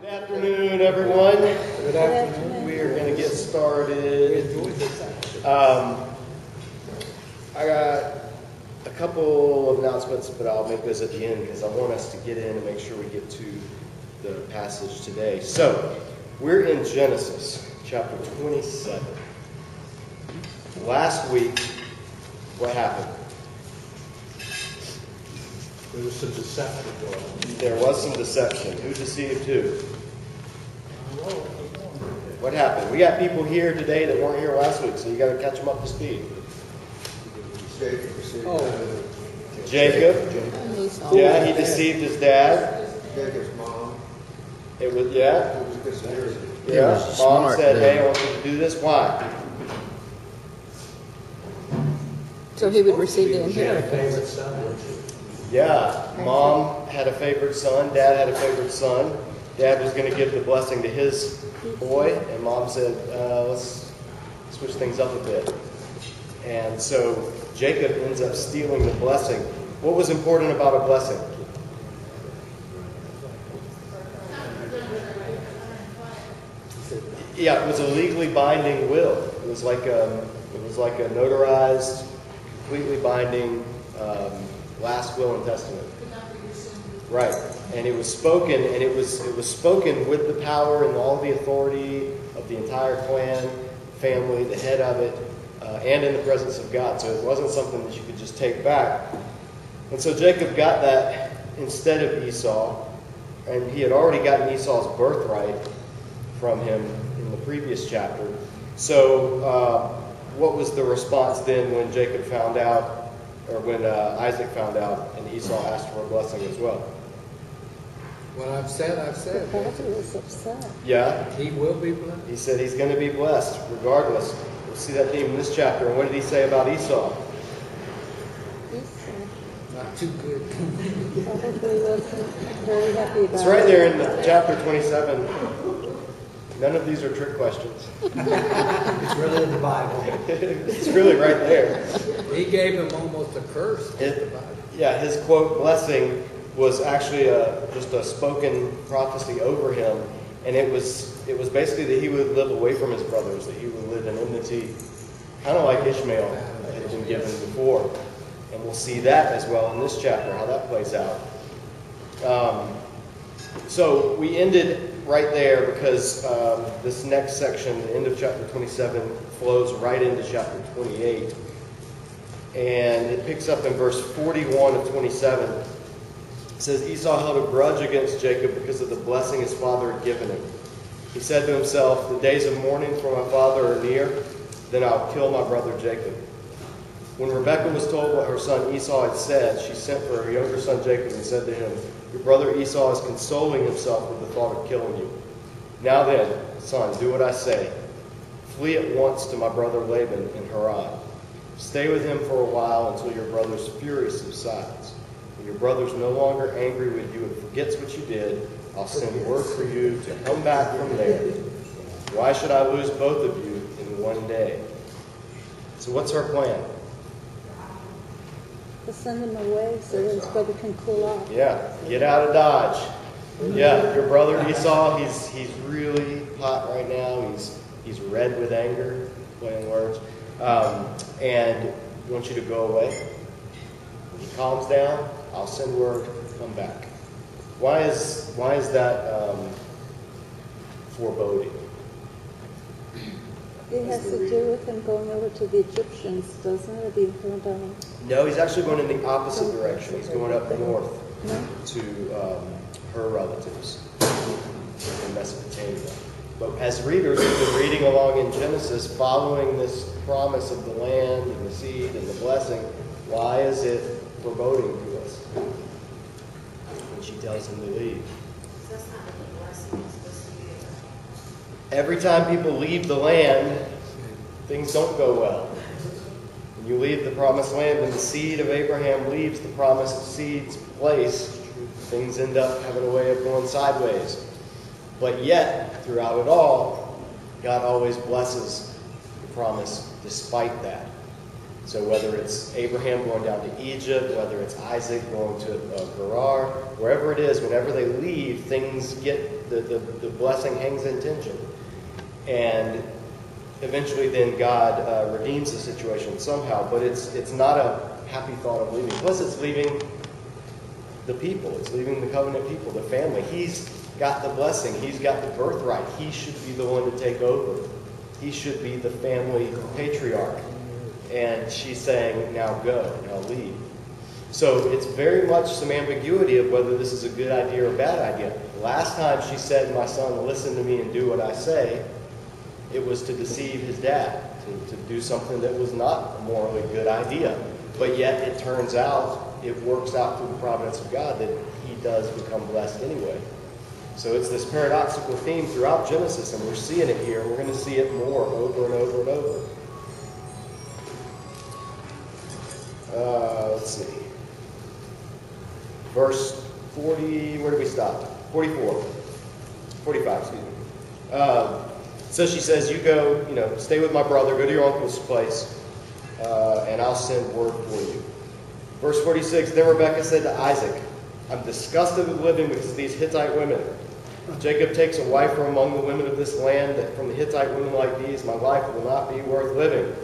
Good afternoon, everyone. Good afternoon. We are going to get started. I got a couple of announcements, but I'll make those at the end because I want us to get in and make sure we get to the passage today. So, we're in Genesis chapter 27. Last week, what happened? There was some deception going on. There was some deception. Who deceived who? What happened? We got people here today that weren't here last week, so you got to catch them up to speed. Jacob. Yeah, he deceived his dad. Jacob's mom. It was It was a conspiracy. Yeah. Mom said, "Hey, I want you to do this." Why? So he would receive the She had a inheritance. favorite son, wasn't she? Yeah. Mom had a favorite son. Dad had a favorite son. Dad was going to give the blessing to his boy, and Mom said, "Let's switch things up a bit." And so Jacob ends up stealing the blessing. What was important about a blessing? Yeah, it was a legally binding will. It was like a notarized, completely binding last will and testament. Right, and it was spoken, and it was spoken with the power and all the authority of the entire clan, family, the head of it, and in the presence of God. So it wasn't something that you could just take back. And so Jacob got that instead of Esau, and he had already gotten Esau's birthright from him in the previous chapter. So what was the response then when Jacob found out, or when Isaac found out, and Esau asked for a blessing as well? What I've said, I've The said. father was upset. Yeah, He will be blessed. he said he's going to be blessed regardless. We'll see that theme in this chapter. And what did he say about Esau? He said, Not too good. probably wasn't very happy about It's right it. there in chapter 27. None of these are trick questions. It's really in the Bible. It's really right there. He gave him almost a curse. Yeah, his quote blessing was actually just a spoken prophecy over him, and it was basically that he would live away from his brothers, that he would live in enmity, kind of like Ishmael had been given before. And we'll see that as well in this chapter, how that plays out. So we ended right there because this next section, the end of chapter 27, flows right into chapter 28. And it picks up in verse 41 of 27. It says, Esau held a grudge against Jacob because of the blessing his father had given him. He said to himself, "The days of mourning for my father are near, then I'll kill my brother Jacob." When Rebekah was told what her son Esau had said, she sent for her younger son Jacob and said to him, "Your brother Esau is consoling himself with the thought of killing you. Now then, son, do what I say. Flee at once to my brother Laban in Haran. Stay with him for a while until your brother's fury subsides. When your brother's no longer angry with you and forgets what you did, I'll send word for you to come back from there. Why should I lose both of you in one day?" So what's her plan? To send him away so that his brother can cool off. Yeah, get out of Dodge. Yeah, your brother Esau, he's really hot right now. He's red with anger, playing words. And he wants you to go away. When he calms down, I'll send word, come back. Why is that foreboding? It has to do with him going over to the Egyptians, doesn't it? The Paddan-Aram. No, he's actually going in the opposite direction. He's going up north No? to her relatives in Mesopotamia. But as readers, we've been reading along in Genesis, following this promise of the land and the seed and the blessing. Why is it foreboding to us when she tells him to leave? That's not what the blessing is supposed to be about. Every time people leave the land, things don't go well. When you leave the promised land and the seed of Abraham leaves the promised seed's place, things end up having a way of going sideways. But yet, throughout it all, God always blesses the promise despite that. So whether it's Abraham going down to Egypt, whether it's Isaac going to Gerar, wherever it is, whenever they leave, things get the blessing hangs in tension. And eventually then God redeems the situation somehow, but it's not a happy thought of leaving. Plus it's leaving the people. It's leaving the covenant people, the family. He's got the blessing. He's got the birthright. He should be the one to take over. He should be the family patriarch. And she's saying, now go, now leave. So it's very much some ambiguity of whether this is a good idea or a bad idea. Last time she said, my son, listen to me and do what I say, it was to deceive his dad, to do something that was not a morally good idea. But yet it turns out, it works out through the providence of God that he does become blessed anyway. So it's this paradoxical theme throughout Genesis, and we're seeing it here. We're going to see it more over and over and over. Let's see. Verse 40, where did we stop? 44. 45, excuse me. So she says, you go, stay with my brother, go to your uncle's place, and I'll send word for you. Verse 46, then Rebekah said to Isaac, I'm disgusted with living because of these Hittite women. If Jacob takes a wife from among the women of this land, that from the Hittite women like these, my life will not be worth living.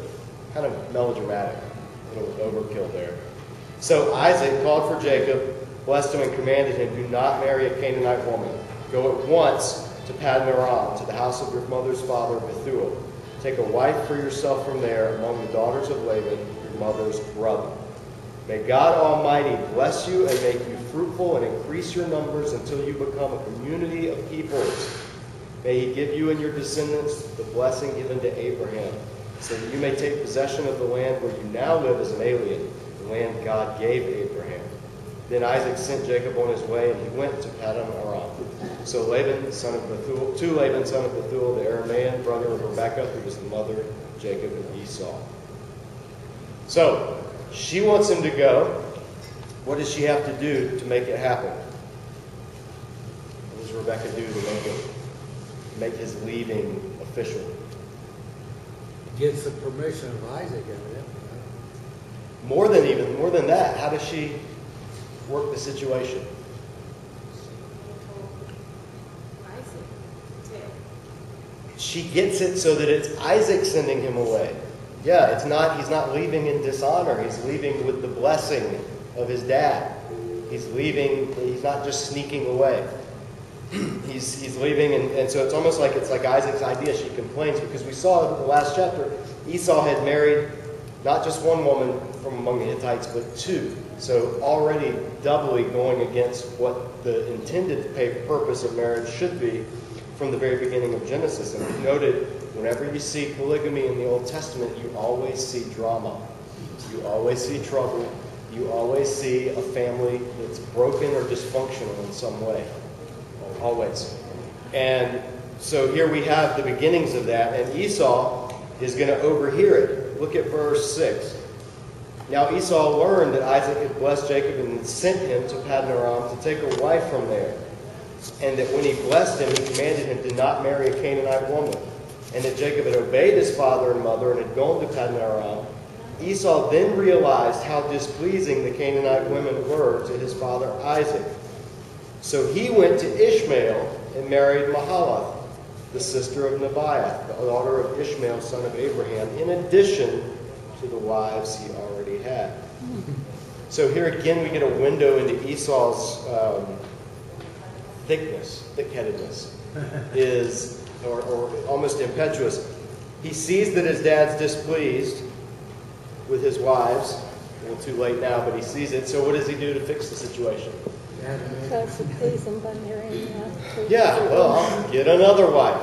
Kind of melodramatic, a little overkill there. So Isaac called for Jacob, blessed him, and commanded him, do not marry a Canaanite woman. Go at once to Paddan-Aram, to the house of your mother's father, Bethuel. Take a wife for yourself from there among the daughters of Laban, your mother's brother. May God Almighty bless you and make you fruitful and increase your numbers until you become a community of peoples. May he give you and your descendants the blessing given to Abraham, so that you may take possession of the land where you now live as an alien, the land God gave Abraham. Then Isaac sent Jacob on his way, and he went to Paddan-Aram. So Laban, son of Bethuel, to Laban, son of Bethuel, the Aramean brother of Rebekah, who was the mother of Jacob and Esau. So she wants him to go. What does she have to do to make it happen? What does Rebekah do to make his leaving official? Gets the permission of Isaac, evidently. More than that, how does she work the situation? She gets it so that it's Isaac sending him away. Yeah, he's not leaving in dishonor. He's leaving with the blessing of his dad. He's not just sneaking away. He's leaving, and so it's almost like Isaac's idea. She complains because we saw in the last chapter, Esau had married not just one woman from among the Hittites, but two. So already doubly going against what the intended purpose of marriage should be from the very beginning of Genesis. And we noted, whenever you see polygamy in the Old Testament, you always see drama. You always see trouble. You always see a family that's broken or dysfunctional in some way. Always. And so here we have the beginnings of that, and Esau is going to overhear it. Look at verse 6. Now Esau learned that Isaac had blessed Jacob and sent him to Paddan-Aram to take a wife from there. And that when he blessed him, he commanded him to not marry a Canaanite woman. And that Jacob had obeyed his father and mother and had gone to Paddan-Aram. Esau then realized how displeasing the Canaanite women were to his father Isaac. So he went to Ishmael and married Mahalath, the sister of Nebaioth, the daughter of Ishmael, son of Abraham, in addition to the wives he already had. So here again we get a window into Esau's thick-headedness, or almost impetuous. He sees that his dad's displeased with his wives. A little too late now, but he sees it. So what does he do to fix the situation? Tries to please him by marrying her. Yeah, well, I'll get another wife.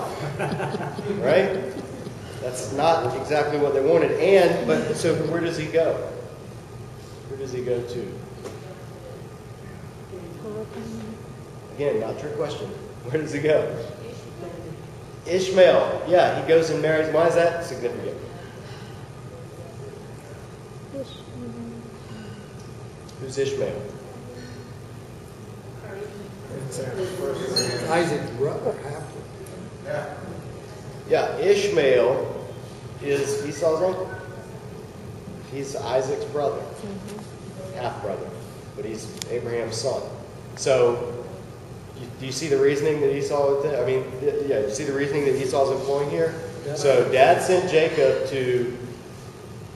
Right? That's not exactly what they wanted. But so where does he go? Where does he go to? Again, not your question. Where does he go? Ishmael. Yeah, he goes and marries. Why is that significant? Who's Ishmael? Isaac's brother, Yeah, Ishmael is Esau's uncle. He's Isaac's brother, half-brother, but he's Abraham's son. So Do you see the reasoning that Esau, you see the reasoning that Esau's employing here? So dad sent Jacob to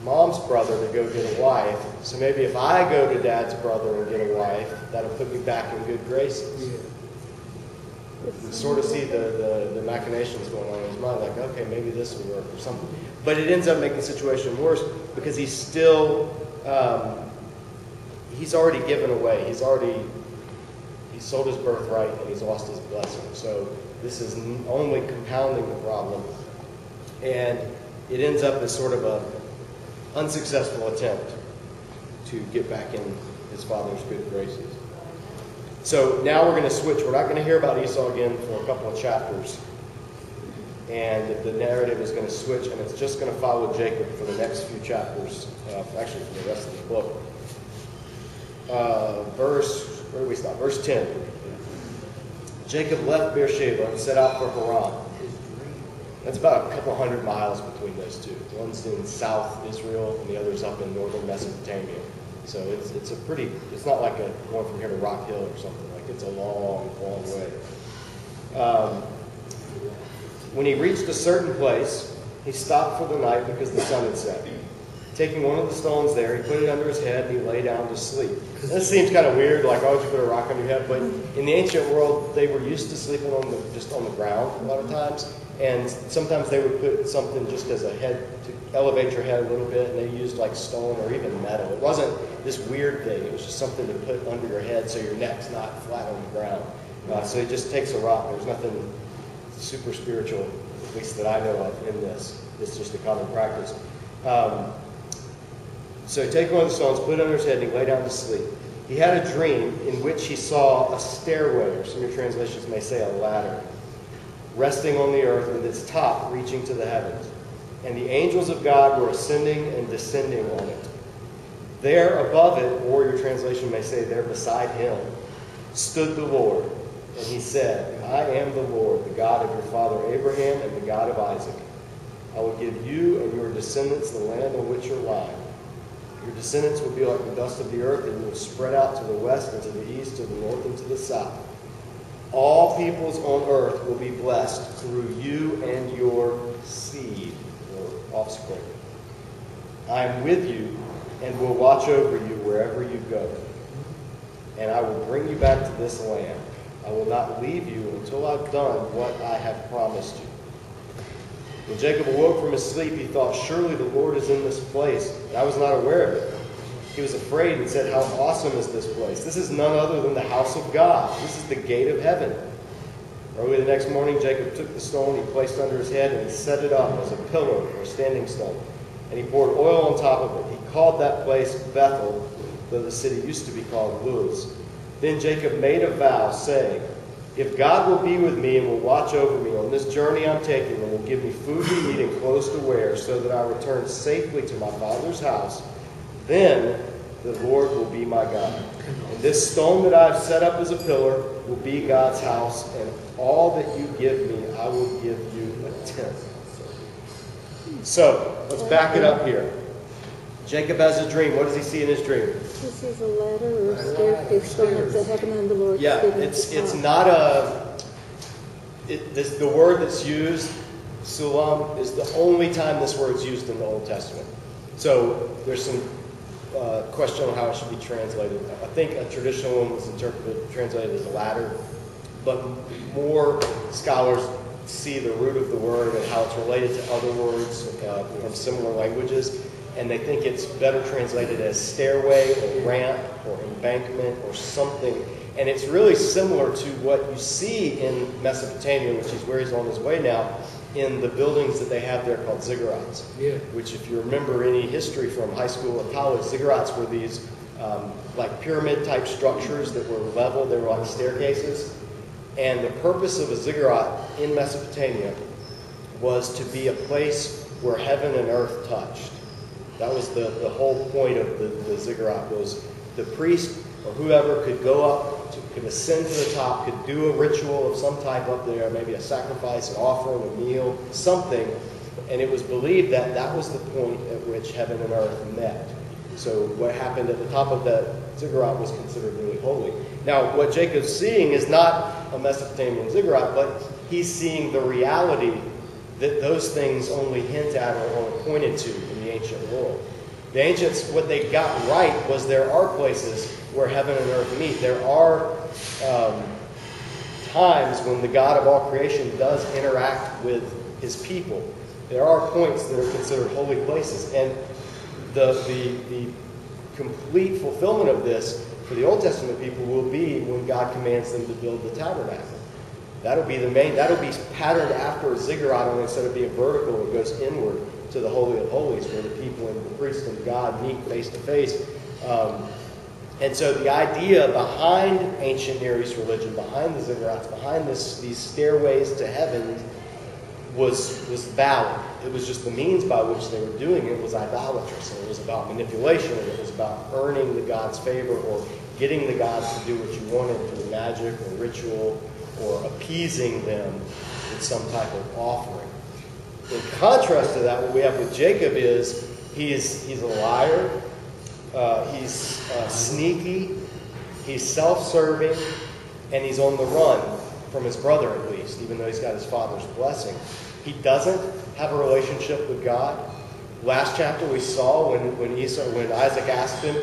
mom's brother to go get a wife. So maybe if I go to dad's brother and get a wife, that'll put me back in good graces. Yeah. You sort of see the machinations going on in his mind, like, okay, maybe this will work or something. But it ends up making the situation worse because he's still, he's already given away. He's sold his birthright and he's lost his blessing. So this is only compounding the problem. And it ends up as sort of a unsuccessful attempt to get back in his father's good graces. So now we're going to switch. We're not going to hear about Esau again for a couple of chapters. And the narrative is going to switch, and it's just going to follow Jacob for the next few chapters, actually for the rest of the book. Where do we stop? Verse 10. Jacob left Beersheba and set out for Haran. That's about a couple hundred miles between those two. One's in South Israel, and the other's up in northern Mesopotamia. So it's not like going from here to Rock Hill or something. Like it's a long, long way. When he reached a certain place, he stopped for the night because the sun had set. Taking one of the stones there, he put it under his head and he lay down to sleep. This seems kind of weird, like, why would you put a rock on your head? But in the ancient world, they were used to sleeping just on the ground a lot of times. And sometimes they would put something just as a head to elevate your head a little bit, and they used like stone or even metal. It wasn't this weird thing. It was just something to put under your head so your neck's not flat on the ground. So it just takes a rock. There's nothing super spiritual, at least that I know of, in this. It's just a common practice. So he took one of the stones, put it under his head, and he lay down to sleep. He had a dream in which he saw a stairway, or some of your translations may say a ladder, resting on the earth with its top reaching to the heavens. And the angels of God were ascending and descending on it. There above it, or your translation may say there beside him, stood the Lord. And he said, I am the Lord, the God of your father Abraham and the God of Isaac. I will give you and your descendants the land on which you're lying. Your descendants will be like the dust of the earth, and you will spread out to the west and to the east, to the north and to the south. All peoples on earth will be blessed through you and your seed, or offspring. I am with you and will watch over you wherever you go. And I will bring you back to this land. I will not leave you until I've done what I have promised you. When Jacob awoke from his sleep, he thought, surely the Lord is in this place. And I was not aware of it. He was afraid and said, how awesome is this place? This is none other than the house of God. This is the gate of heaven. Early the next morning, Jacob took the stone he placed under his head, and he set it up as a pillar or standing stone. And he poured oil on top of it. He called that place Bethel, though the city used to be called Luz. Then Jacob made a vow, saying, if God will be with me and will watch over me on this journey I'm taking, and will give me food to eat and clothes to wear, so that I return safely to my father's house, then the Lord will be my God. And this stone that I've set up as a pillar will be God's house, and all that you give me, I will give you a tenth. So, let's back it up here. Jacob has a dream. What does he see in his dream? He sees a ladder or a staircase going up to heaven, and the Lord Yeah, it's not the word that's used, sulam, is the only time this word's used in the Old Testament. So there's some question on how it should be translated. I think a traditional one was translated as a ladder, but more scholars see the root of the word and how it's related to other words from similar languages, and they think it's better translated as stairway or ramp or embankment or something. And it's really similar to what you see in Mesopotamia, which is where he's on his way now, in the buildings that they have there called ziggurats. Yeah. Which, if you remember any history from high school or college, ziggurats were these like pyramid-type structures that were level. They were like staircases. And the purpose of a ziggurat in Mesopotamia was to be a place where heaven and earth touched. That was the whole point of the ziggurat, was the priest or whoever could go up, could ascend to the top, could do a ritual of some type up there, maybe a sacrifice, an offering, a meal, something. And it was believed that that was the point at which heaven and earth met. So what happened at the top of that ziggurat was considered really holy. Now, what Jacob's seeing is not a Mesopotamian ziggurat, but he's seeing the reality that those things only hint at or pointed to in the ancient world. The ancients, what they got right was there are places where heaven and earth meet. There are times when the God of all creation does interact with his people. There are points that are considered holy places. And the complete fulfillment of this for the Old Testament people will be when God commands them to build the tabernacle. That'll be patterned after a ziggurat, only instead of being vertical, it goes inward to the Holy of Holies, where the people and the priest and God meet face to face. And so the idea behind ancient Near East religion, behind the ziggurats, behind these stairways to heaven was valid. It was just the means by which they were doing it was idolatrous. And it was about manipulation, and it was about earning the gods' favor or getting the gods to do what you wanted through magic or ritual or appeasing them with some type of offering. In contrast to that, what we have with Jacob is he's a liar, he's sneaky, he's self-serving, and he's on the run from his brother at least, even though he's got his father's blessing. He doesn't have a relationship with God. Last chapter we saw when Isaac asked him,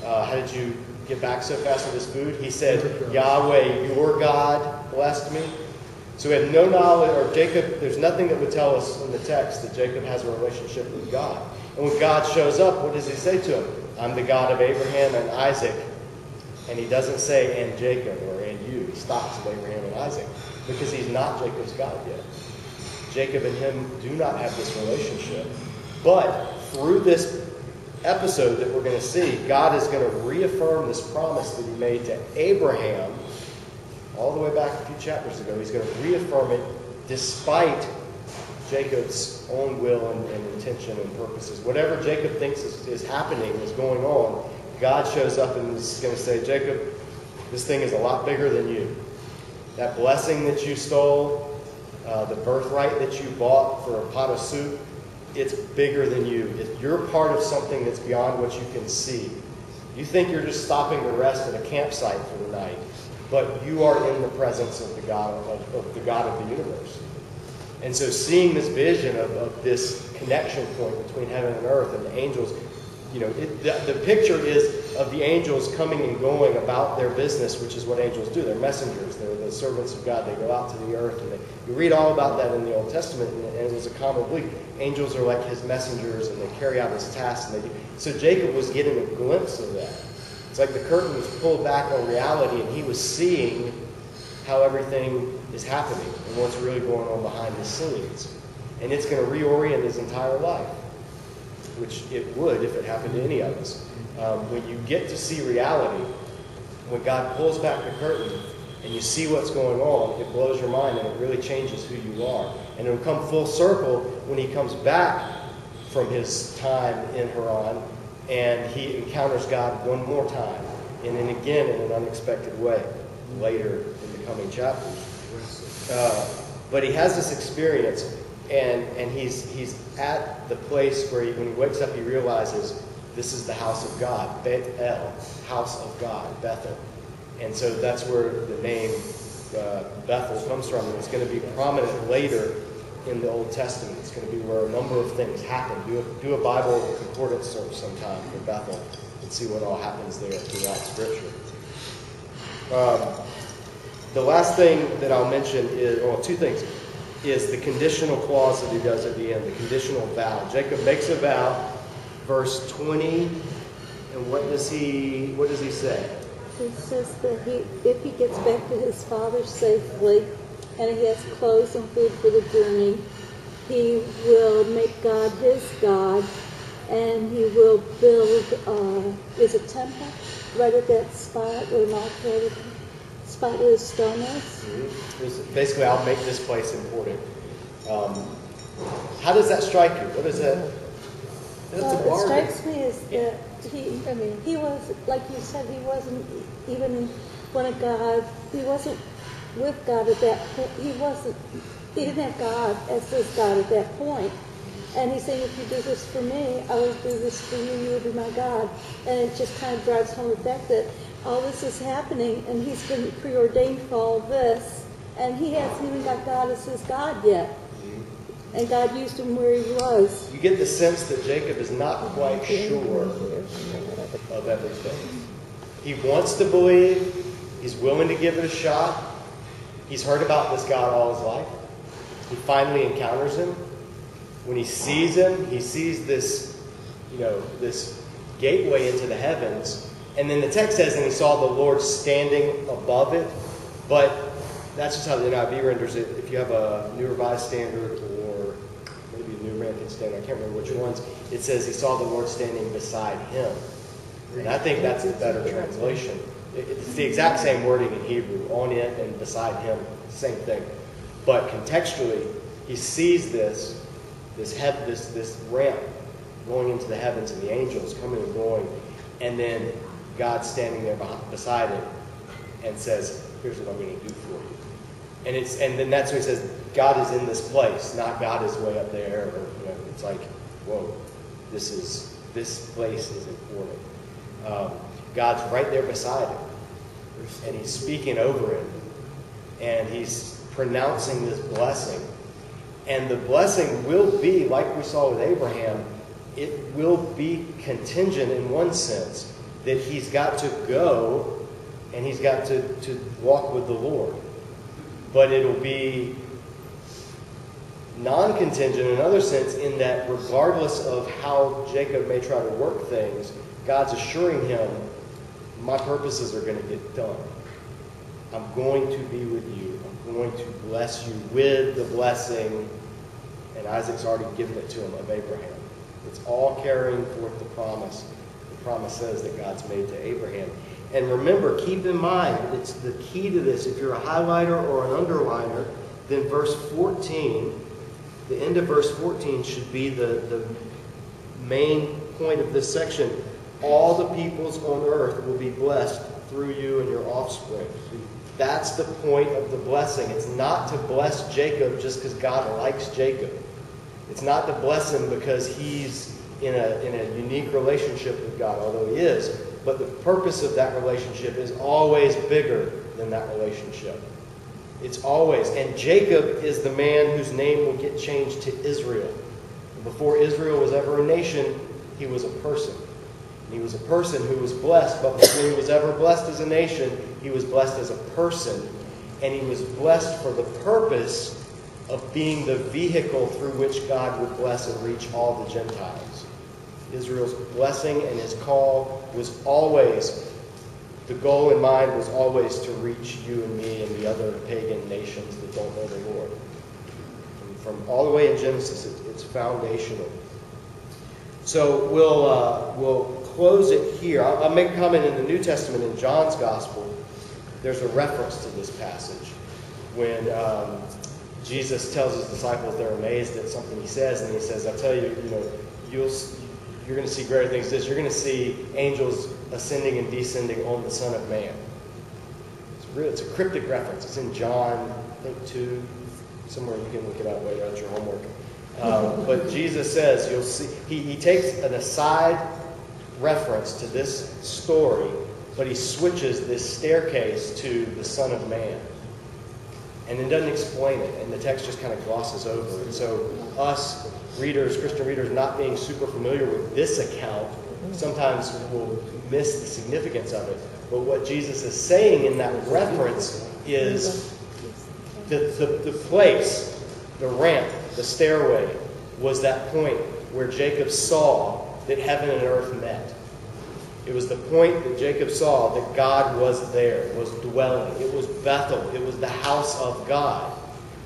how did you get back so fast with this food? He said, Yahweh, your God, blessed me. So we have no knowledge, or Jacob, there's nothing that would tell us in the text that Jacob has a relationship with God. And when God shows up, what does he say to him? I'm the God of Abraham and Isaac. And he doesn't say, and Jacob, or and you. He stops at Abraham and Isaac, because he's not Jacob's God yet. Jacob and him do not have this relationship. But through this episode that we're going to see, God is going to reaffirm this promise that he made to Abraham all the way back a few chapters ago. He's going to reaffirm it despite Jacob's own will and intention and purposes. Whatever Jacob thinks is happening, is going on, God shows up and is going to say, Jacob, this thing is a lot bigger than you. That blessing that you stole, the birthright that you bought for a pot of soup, it's bigger than you. You're part of something that's beyond what you can see. You think you're just stopping to rest at a campsite for the night, but you are in the presence of the God of the universe. And so seeing this vision of this connection point between heaven and earth and the angels, the picture is of the angels coming and going about their business, which is what angels do. They're messengers. They're the servants of God. They go out to the earth. And you read all about that in the Old Testament, and it was a common belief. Angels are like his messengers, and they carry out his tasks. So Jacob was getting a glimpse of that. It's like the curtain was pulled back on reality, and he was seeing how everything is happening and what's really going on behind the scenes. And it's going to reorient his entire life, which it would if it happened to any of us. When you get to see reality, when God pulls back the curtain and you see what's going on, it blows your mind and it really changes who you are. And it'll come full circle when he comes back from his time in Haran and he encounters God one more time, and then again in an unexpected way later in the coming chapters. But he has this experience, and he's at the place where when he wakes up, he realizes this is the house of God, Bet-El, house of God, Bethel. And so that's where the name Bethel comes from. And it's going to be prominent later in the Old Testament. It's going to be where a number of things happen. Do a Bible concordance search sometime for Bethel and see what all happens there throughout Scripture. The last thing that I'll mention is, well, two things, is the conditional clause that he does at the end, the conditional vow. Jacob makes a vow, verse 20, and what does he say? He says that if he gets back to his father safely and he has clothes and food for the journey, he will make God his God, and he will build is a temple right at that spot where an altar spot where the stone is. Mm-hmm. Basically, I'll make this place important. How does that strike you? What is that? What strikes me is that he was, like you said, he wasn't even in front of God. He wasn't with God at that point. He didn't have God as his God at that point. And he's saying, if you do this for me, I will do this for you. You will be my God. And it just kind of drives home the fact that all this is happening, and he's been preordained for all this, and he hasn't even got God as his God yet. And God used him where he was. You get the sense that Jacob is not quite sure of everything. He wants to believe. He's willing to give it a shot. He's heard about this God all his life. He finally encounters him. When he sees him, he sees this, this gateway into the heavens. And then the text says, and he saw the Lord standing above it. But that's just how the NIV renders it. If you have a New Revised Standard or maybe a New American Standard, I can't remember which ones, it says he saw the Lord standing beside him. And I think that's the better translation. It's the exact same wording in Hebrew, on it and beside him, same thing. But contextually, he sees this ramp going into the heavens and the angels coming and going, and then God standing there beside it and says, here's what I'm going to do for you. And then that's when he says, God is in this place, not God is way up there. Or, it's like, whoa, this place is important. God's right there beside him, and he's speaking over him, and he's pronouncing this blessing. And the blessing will be, like we saw with Abraham, it will be contingent in one sense, that he's got to go and he's got to walk with the Lord. But it'll be non-contingent in another sense, in that regardless of how Jacob may try to work things, God's assuring him, my purposes are going to get done. I'm going to be with you. I'm going to bless you with the blessing. And Isaac's already given it to him of Abraham. It's all carrying forth the promise. The promise says that God's made to Abraham. And remember, keep in mind, it's the key to this. If you're a highlighter or an underliner, then verse 14, the end of verse 14 should be the main point of this section. All the peoples on earth will be blessed through you and your offspring. That's the point of the blessing. It's not to bless Jacob just because God likes Jacob. It's not to bless him because he's in a unique relationship with God, although he is. But the purpose of that relationship is always bigger than that relationship. It's always. And Jacob is the man whose name will get changed to Israel. Before Israel was ever a nation, he was a person. And he was a person who was blessed, but before he was ever blessed as a nation, he was blessed as a person. And he was blessed for the purpose of being the vehicle through which God would bless and reach all the Gentiles. Israel's blessing and his call was always, the goal in mind was always to reach you and me and the other pagan nations that don't know the Lord. And from all the way in Genesis, it's foundational. So we'll close it here. I'll make a comment in the New Testament in John's Gospel. There's a reference to this passage when Jesus tells his disciples they're amazed at something he says, and he says, I tell you, you're going to see greater things than this. You're going to see angels ascending and descending on the Son of Man. It's a cryptic reference. It's in John, I think 2, somewhere. You can look it up later. That's your homework. But Jesus says, you'll see, he takes an aside reference to this story, but he switches this staircase to the Son of Man. And it doesn't explain it, and the text just kind of glosses over it. So us readers, Christian readers, not being super familiar with this account, sometimes will miss the significance of it. But what Jesus is saying in that reference is the place, the ramp, the stairway, was that point where Jacob saw that heaven and earth met. It was the point that Jacob saw that God was there, was dwelling. It was Bethel. It was the house of God.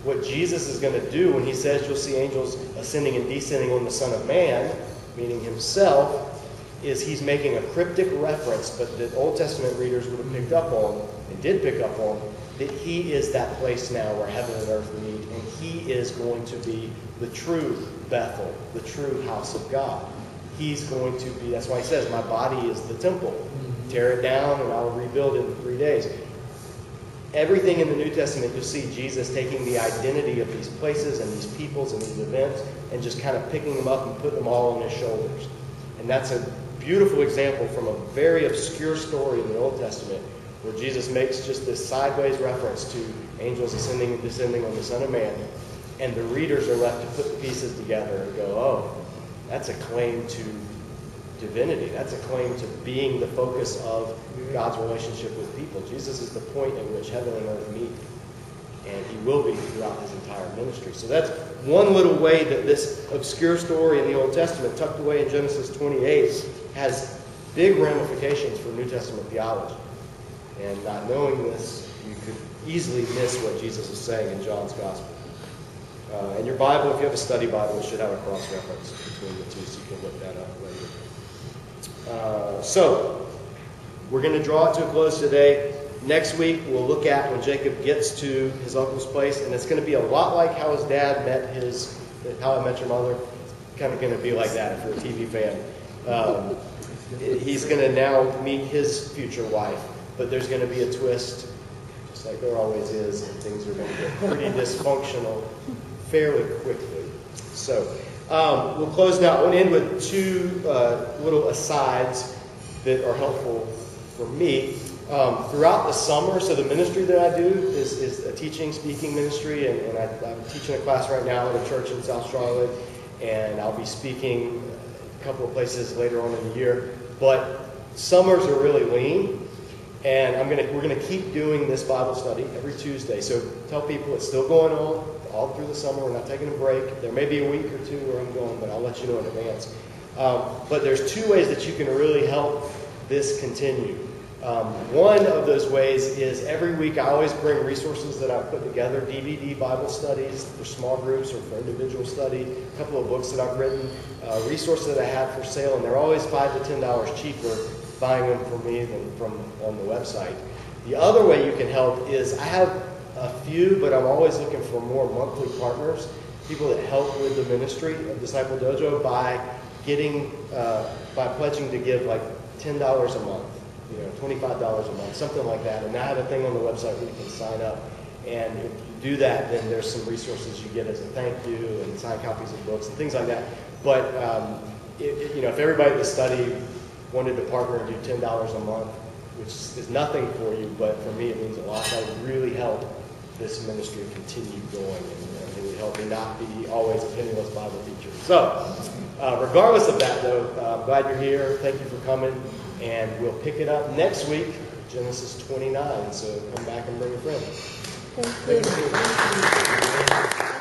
What Jesus is going to do when he says you'll see angels ascending and descending on the Son of Man, meaning himself, is he's making a cryptic reference, but the Old Testament readers would have picked up on, and did pick up on, that he is that place now where heaven and earth meet, and he is going to be the true Bethel, the true house of God. He's going to be, that's why he says, my body is the temple. Tear it down and I'll rebuild it in 3 days. Everything in the New Testament, you'll see Jesus taking the identity of these places and these peoples and these events and just kind of picking them up and putting them all on his shoulders. And that's a beautiful example from a very obscure story in the Old Testament where Jesus makes just this sideways reference to angels ascending and descending on the Son of Man. And the readers are left to put the pieces together and go, oh, that's a claim to divinity. That's a claim to being the focus of God's relationship with people. Jesus is the point at which heaven and earth meet. And he will be throughout his entire ministry. So that's one little way that this obscure story in the Old Testament, tucked away in Genesis 28, has big ramifications for New Testament theology. And not knowing this, you could easily miss what Jesus is saying in John's Gospel. In your Bible, if you have a study Bible, it should have a cross-reference between the two, so you can look that up later. So, we're going to draw it to a close today. Next week, we'll look at when Jacob gets to his uncle's place, and it's going to be a lot like how his dad met How I Met Your Mother. It's kind of going to be like that if you're a TV fan. He's going to now meet his future wife, but there's going to be a twist, just like there always is, and things are going to get pretty dysfunctional fairly quickly. So, we'll close now. I want to end with two little asides that are helpful for me. Throughout the summer, so the ministry that I do is a teaching, speaking ministry, and I'm teaching a class right now at a church in South Charlotte, and I'll be speaking a couple of places later on in the year. But summers are really lean, and we're gonna keep doing this Bible study every Tuesday. So tell people it's still going on all through the summer. We're not taking a break. There may be a week or two where I'm going, but I'll let you know in advance. But there's two ways that you can really help this continue. One of those ways is every week I always bring resources that I've put together, DVD Bible studies for small groups or for individual study, a couple of books that I've written, resources that I have for sale, and they're always $5 to $10 cheaper buying them from me than from on the website. The other way you can help is I have a few, but I'm always looking for more monthly partners, people that help with the ministry of Disciple Dojo by pledging to give like $10 a month. $25 a month, something like that. And I have a thing on the website where you can sign up. And if you do that, then there's some resources you get as a thank you and signed copies of books and things like that. But if everybody at the study wanted to partner and do $10 a month, which is nothing for you, but for me it means a lot. That would really help this ministry continue going, and it would help me not be always a penniless Bible teacher. So, regardless of that, though, I'm glad you're here. Thank you for coming. And we'll pick it up next week, Genesis 29. So come back and bring a friend. Thank you.